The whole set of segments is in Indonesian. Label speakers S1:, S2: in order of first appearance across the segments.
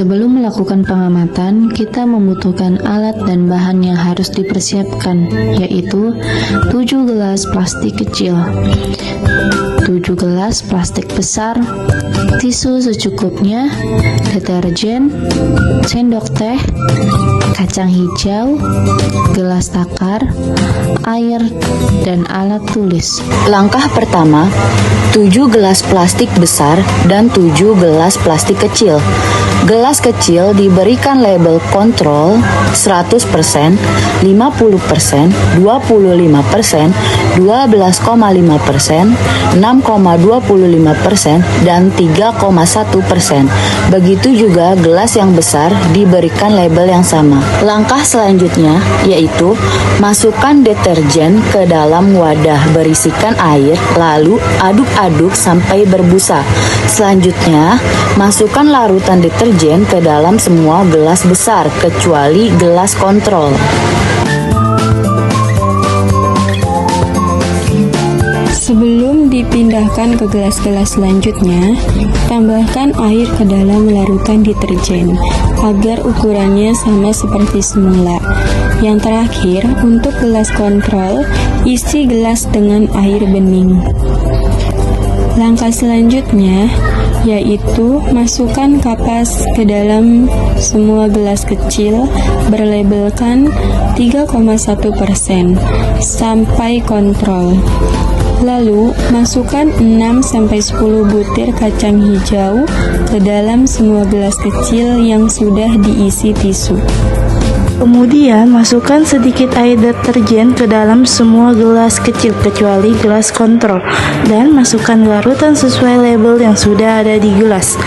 S1: Sebelum melakukan pengamatan, kita membutuhkan alat dan bahan yang harus dipersiapkan, yaitu 7 gelas plastik kecil, 7 gelas plastik besar, tisu secukupnya, deterjen, sendok teh, kacang hijau, gelas takar, air, dan alat tulis.
S2: Langkah pertama, 7 gelas plastik besar dan 7 gelas plastik kecil. Gelas kecil diberikan label kontrol 100%, 50%, 25%, 12,5%, 6,25%, dan 3,1%. Begitu juga gelas yang besar diberikan label yang sama. Langkah selanjutnya yaitu masukkan deterjen ke dalam wadah berisikan air, lalu aduk-aduk sampai berbusa. Selanjutnya, masukkan larutan deterjen ke dalam semua gelas besar kecuali gelas kontrol.
S3: Sebelum dipindahkan ke gelas-gelas selanjutnya, tambahkan air ke dalam larutan deterjen agar ukurannya sama seperti semula. Yang terakhir, untuk gelas kontrol, isi gelas dengan air bening. Langkah selanjutnya yaitu masukkan kapas ke dalam semua gelas kecil berlabelkan 3,1% sampai kontrol. Lalu, masukkan 6-10 butir kacang hijau ke dalam semua gelas kecil yang sudah diisi tisu.
S4: Kemudian, masukkan sedikit air deterjen ke dalam semua gelas kecil kecuali gelas kontrol dan masukkan larutan sesuai label yang sudah ada di gelas.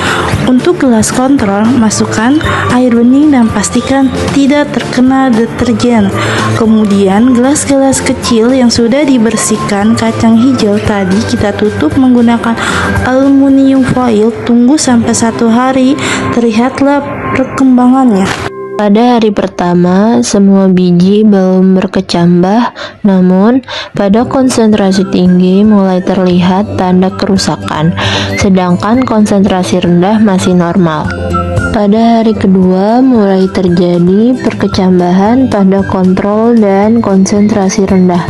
S4: Untuk gelas kontrol, masukkan air bening dan pastikan tidak terkena deterjen. Kemudian, gelas-gelas kecil yang sudah dibersihkan kacang hijau tadi kita tutup menggunakan aluminium foil. Tunggu sampai 1 hari, terlihatlah perkembangannya.
S1: Pada hari pertama, semua biji belum berkecambah, namun pada konsentrasi tinggi mulai terlihat tanda kerusakan, sedangkan konsentrasi rendah masih normal. Pada hari kedua, mulai terjadi perkecambahan pada kontrol dan konsentrasi rendah.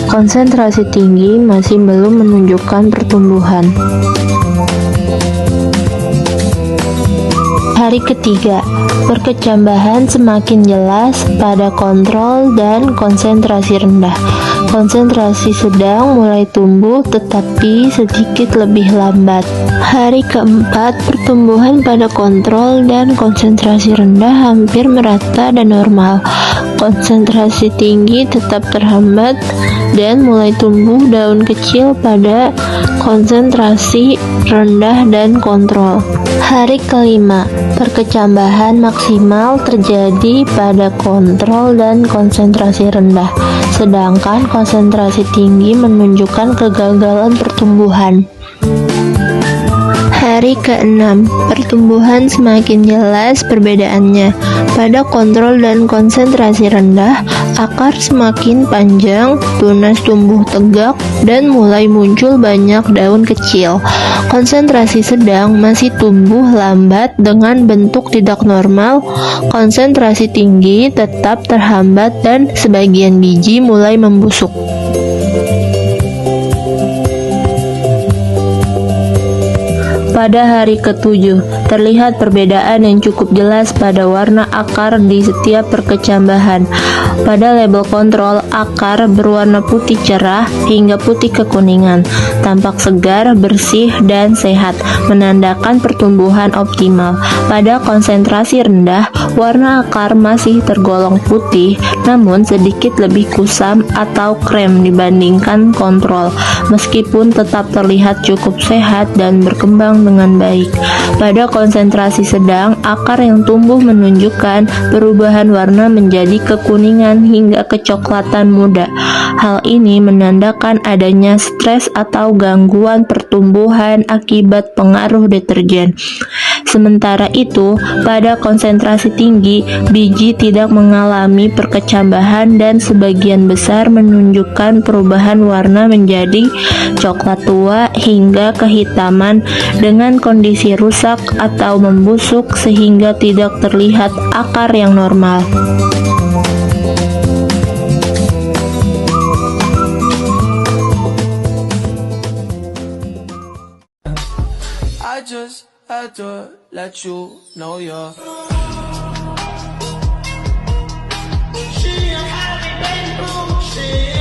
S1: Konsentrasi tinggi masih belum menunjukkan pertumbuhan. Hari ketiga, perkecambahan semakin jelas pada kontrol dan konsentrasi rendah. Konsentrasi sedang mulai tumbuh tetapi sedikit lebih lambat. Hari keempat, pertumbuhan pada kontrol dan konsentrasi rendah hampir merata dan normal. Konsentrasi tinggi tetap terhambat dan mulai tumbuh daun kecil pada konsentrasi rendah dan kontrol. Hari kelima, perkecambahan maksimal terjadi pada kontrol dan konsentrasi rendah, sedangkan konsentrasi tinggi menunjukkan kegagalan pertumbuhan. Hari ke-6, pertumbuhan semakin jelas perbedaannya. Pada kontrol dan konsentrasi rendah, akar semakin panjang, tunas tumbuh tegak, dan mulai muncul banyak daun kecil. Konsentrasi sedang masih tumbuh lambat dengan bentuk tidak normal. Konsentrasi tinggi tetap terhambat dan sebagian biji mulai membusuk. Pada hari ke-7, terlihat perbedaan yang cukup jelas pada warna akar di setiap perkecambahan. Pada label kontrol, akar berwarna putih cerah hingga putih kekuningan, tampak segar, bersih, dan sehat, menandakan pertumbuhan optimal. Pada konsentrasi rendah, warna akar masih tergolong putih, namun sedikit lebih kusam atau krem dibandingkan kontrol, meskipun tetap terlihat cukup sehat dan berkembang dengan baik. Pada konsentrasi sedang, akar yang tumbuh menunjukkan perubahan warna menjadi kekuningan hingga kecoklatan muda. Hal ini menandakan adanya stres atau gangguan pertumbuhan akibat pengaruh deterjen. Sementara itu, pada konsentrasi tinggi, biji tidak mengalami perkecambahan dan sebagian besar menunjukkan perubahan warna menjadi coklat tua hingga kehitaman dengan kondisi rusak atau membusuk sehingga tidak terlihat akar yang normal.
S5: I just had to let you know you're. She had been through shit.